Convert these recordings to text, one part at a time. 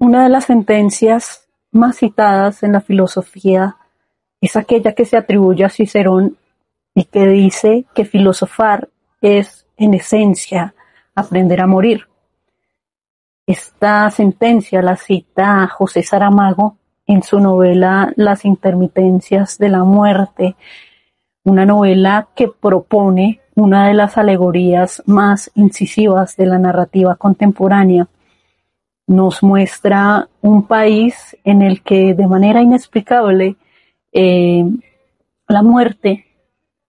Una de las sentencias más citadas en la filosofía es aquella que se atribuye a Cicerón y que dice que filosofar es, en esencia, aprender a morir. Esta sentencia la cita José Saramago en su novela Las intermitencias de la muerte, una novela que propone una de las alegorías más incisivas de la narrativa contemporánea. Nos muestra un país en el que de manera inexplicable la muerte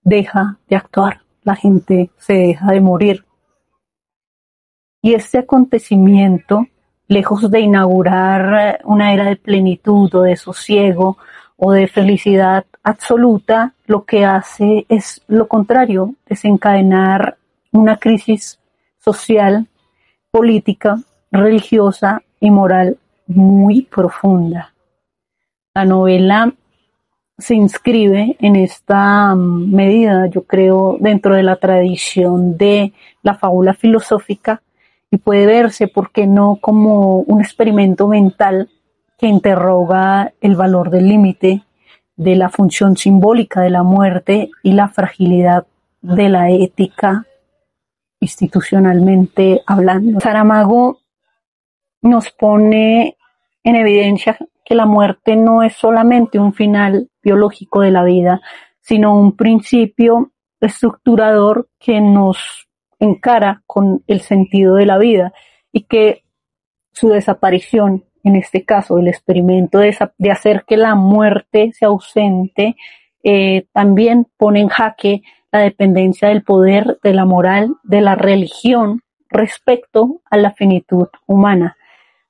deja de actuar, la gente se deja de morir. Y este acontecimiento, lejos de inaugurar una era de plenitud o de sosiego o de felicidad absoluta, lo que hace es lo contrario, desencadenar una crisis social, política, religiosa y moral muy profunda. La novela se inscribe en esta medida, yo creo, dentro de la tradición de la fábula filosófica y puede verse, ¿por qué no?, como un experimento mental que interroga el valor del límite, de la función simbólica de la muerte y la fragilidad de la ética institucionalmente hablando. Saramago nos pone en evidencia que la muerte no es solamente un final biológico de la vida, sino un principio estructurador que nos encara con el sentido de la vida y que su desaparición, en este caso el experimento de hacer que la muerte se ausente, también pone en jaque la dependencia del poder, de la moral, de la religión respecto a la finitud humana.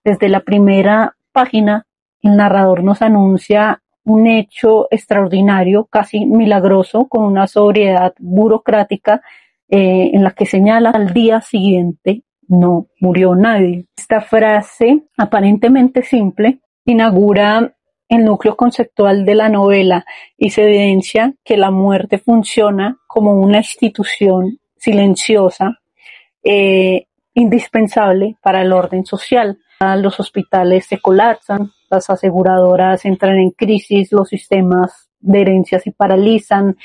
Desde la primera página, el narrador nos anuncia un hecho extraordinario, casi milagroso, con una sobriedad burocrática en la que señala al día siguiente no murió nadie. Esta frase, aparentemente simple, inaugura el núcleo conceptual de la novela y se evidencia que la muerte funciona como una institución silenciosa, indispensable para el orden social. Los hospitales se colapsan, las aseguradoras entran en crisis, los sistemas de herencia se paralizan,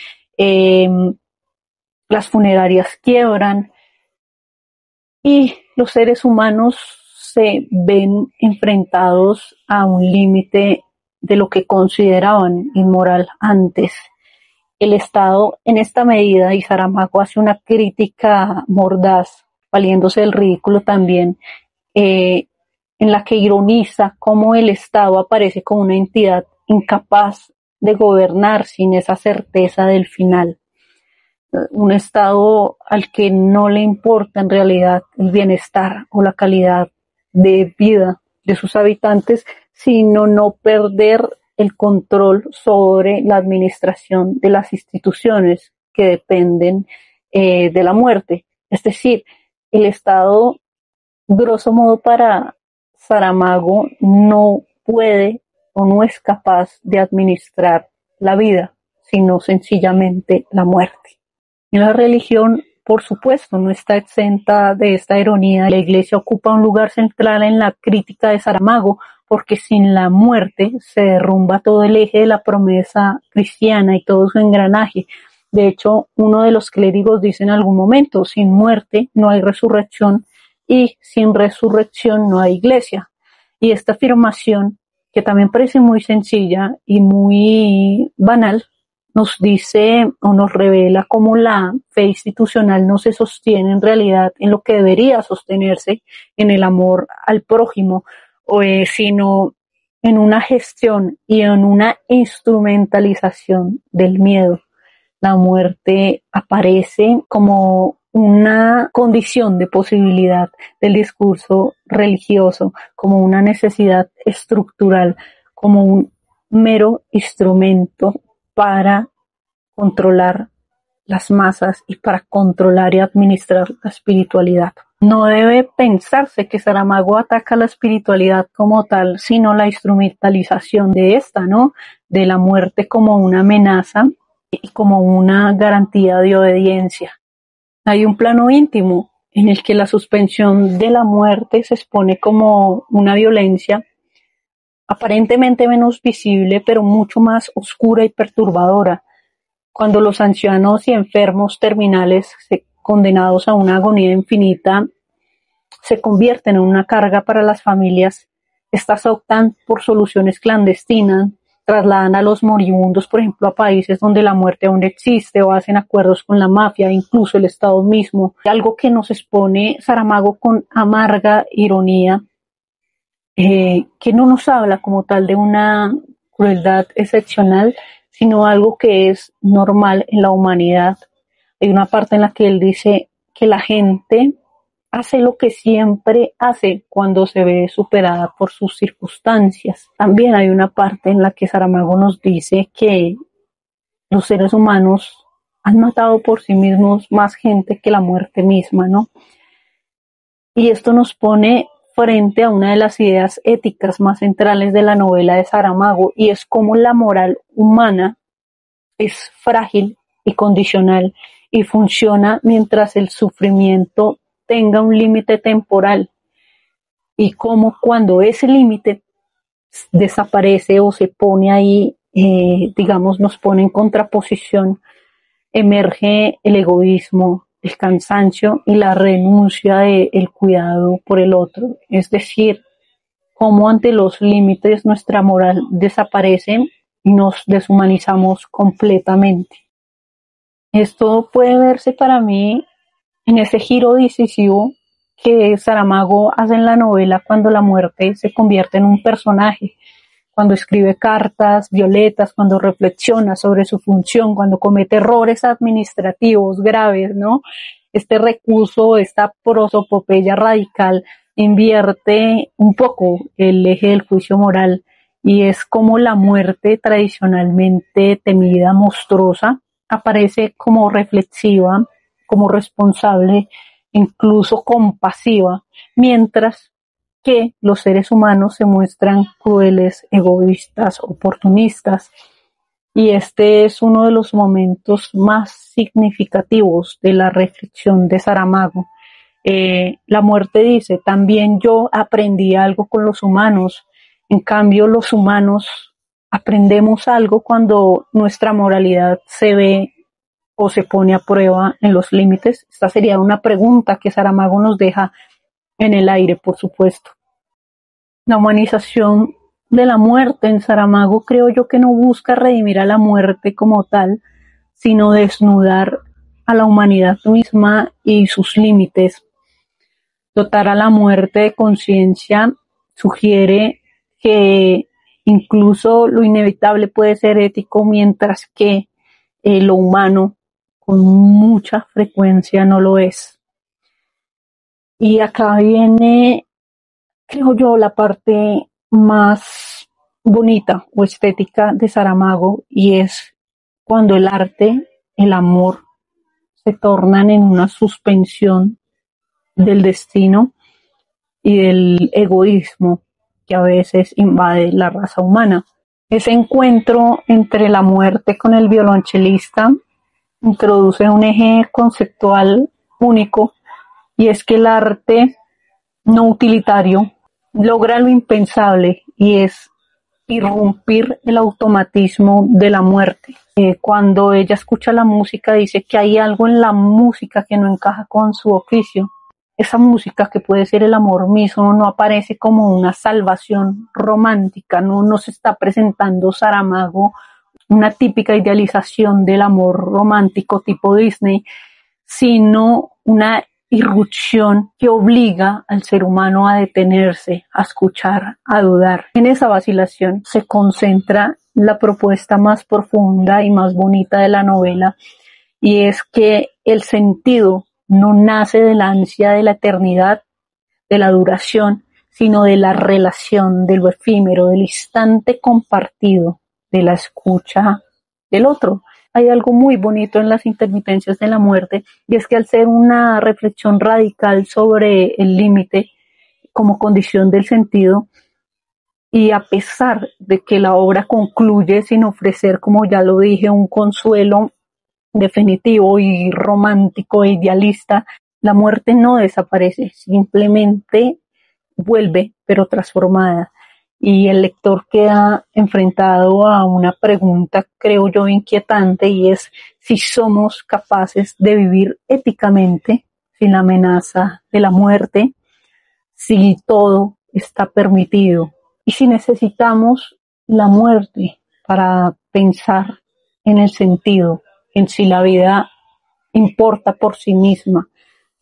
las funerarias quiebran y los seres humanos se ven enfrentados a un límite de lo que consideraban inmoral antes. El Estado, en esta medida, y Saramago hace una crítica mordaz, valiéndose del ridículo también, en la que ironiza cómo el Estado aparece como una entidad incapaz de gobernar sin esa certeza del final. Un Estado al que no le importa en realidad el bienestar o la calidad de vida de sus habitantes, sino no perder el control sobre la administración de las instituciones que dependen de la muerte. Es decir, el Estado, grosso modo para Saramago, no puede o no es capaz de administrar la vida, sino sencillamente la muerte. Y la religión, por supuesto, no está exenta de esta ironía. La Iglesia ocupa un lugar central en la crítica de Saramago, porque sin la muerte se derrumba todo el eje de la promesa cristiana y todo su engranaje. De hecho, uno de los clérigos dice en algún momento, sin muerte no hay resurrección y sin resurrección no hay iglesia. Y esta afirmación, que también parece muy sencilla y muy banal, nos dice o nos revela cómo la fe institucional no se sostiene en realidad en lo que debería sostenerse, en el amor al prójimo, sino en una gestión y en una instrumentalización del miedo. La muerte aparece como una condición de posibilidad del discurso religioso, como una necesidad estructural, como un mero instrumento para controlar las masas y para controlar y administrar la espiritualidad. No debe pensarse que Saramago ataca la espiritualidad como tal, sino la instrumentalización de esta, ¿no? De la muerte como una amenaza y como una garantía de obediencia. Hay un plano íntimo en el que la suspensión de la muerte se expone como una violencia aparentemente menos visible, pero mucho más oscura y perturbadora, cuando los ancianos y enfermos terminales, condenados a una agonía infinita, se convierten en una carga para las familias. Estas optan por soluciones clandestinas, trasladan a los moribundos, por ejemplo, a países donde la muerte aún existe, o hacen acuerdos con la mafia, incluso el Estado mismo. Algo que nos expone Saramago con amarga ironía, que no nos habla como tal de una crueldad excepcional, sino algo que es normal en la humanidad. Hay una parte en la que él dice que la gente hace lo que siempre hace cuando se ve superada por sus circunstancias. También hay una parte en la que Saramago nos dice que los seres humanos han matado por sí mismos más gente que la muerte misma, ¿no? Y esto nos pone frente a una de las ideas éticas más centrales de la novela de Saramago, y es cómo la moral humana es frágil y condicional y funciona mientras el sufrimiento tenga un límite temporal, y cómo cuando ese límite desaparece o se pone ahí, digamos, nos pone en contraposición, emerge el egoísmo, el cansancio y la renuncia del cuidado por el otro. Es decir, cómo ante los límites nuestra moral desaparece y nos deshumanizamos completamente. Esto puede verse para mí en ese giro decisivo que Saramago hace en la novela cuando la muerte se convierte en un personaje, cuando escribe cartas violetas, cuando reflexiona sobre su función, cuando comete errores administrativos graves, ¿no? Este recurso, esta prosopopeya radical, invierte un poco el eje del juicio moral, y es como la muerte tradicionalmente temida, monstruosa, aparece como reflexiva, como responsable, incluso compasiva, mientras que los seres humanos se muestran crueles, egoístas, oportunistas. Y este es uno de los momentos más significativos de la reflexión de Saramago. La muerte dice, también yo aprendí algo con los humanos. En cambio, los humanos aprendemos algo cuando nuestra moralidad se ve o se pone a prueba en los límites. Esta sería una pregunta que Saramago nos deja en el aire, por supuesto. La humanización de la muerte en Saramago, creo yo, que no busca redimir a la muerte como tal, sino desnudar a la humanidad misma y sus límites. Dotar a la muerte de conciencia sugiere que incluso lo inevitable puede ser ético, mientras que lo humano con mucha frecuencia no lo es. Y acá viene, creo yo, la parte más bonita o estética de Saramago, y es cuando el arte, el amor, se tornan en una suspensión del destino y del egoísmo que a veces invade la raza humana. Ese encuentro entre la muerte con el violonchelista introduce un eje conceptual único, y es que el arte no utilitario logra lo impensable, y es irrumpir el automatismo de la muerte. Cuando ella escucha la música, dice que hay algo en la música que no encaja con su oficio. Esa música, que puede ser el amor mismo, no aparece como una salvación romántica, no nos está presentando Saramago una típica idealización del amor romántico tipo Disney, sino una irrupción que obliga al ser humano a detenerse, a escuchar, a dudar. En esa vacilación se concentra la propuesta más profunda y más bonita de la novela, y es que el sentido no nace de la ansia de la eternidad, de la duración, sino de la relación, de lo efímero, del instante compartido, de la escucha del otro. Hay algo muy bonito en las intermitencias de la muerte, y es que al ser una reflexión radical sobre el límite como condición del sentido, y a pesar de que la obra concluye sin ofrecer, como ya lo dije, un consuelo definitivo y romántico e idealista, la muerte no desaparece, simplemente vuelve, pero transformada. y el lector queda enfrentado a una pregunta, creo yo, inquietante, y es si somos capaces de vivir éticamente sin la amenaza de la muerte, si todo está permitido y si necesitamos la muerte para pensar en el sentido, en si la vida importa por sí misma,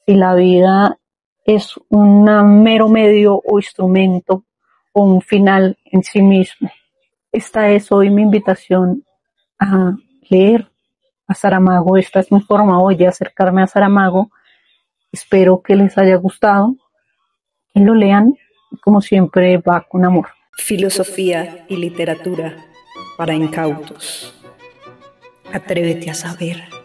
si la vida es un mero medio o instrumento o un final en sí mismo. Esta es hoy mi invitación a leer a Saramago. Esta es mi forma hoy de acercarme a Saramago. Espero que les haya gustado, que lo lean, y como siempre va con amor. Filosofía y literatura para incautos. Atrévete a saber.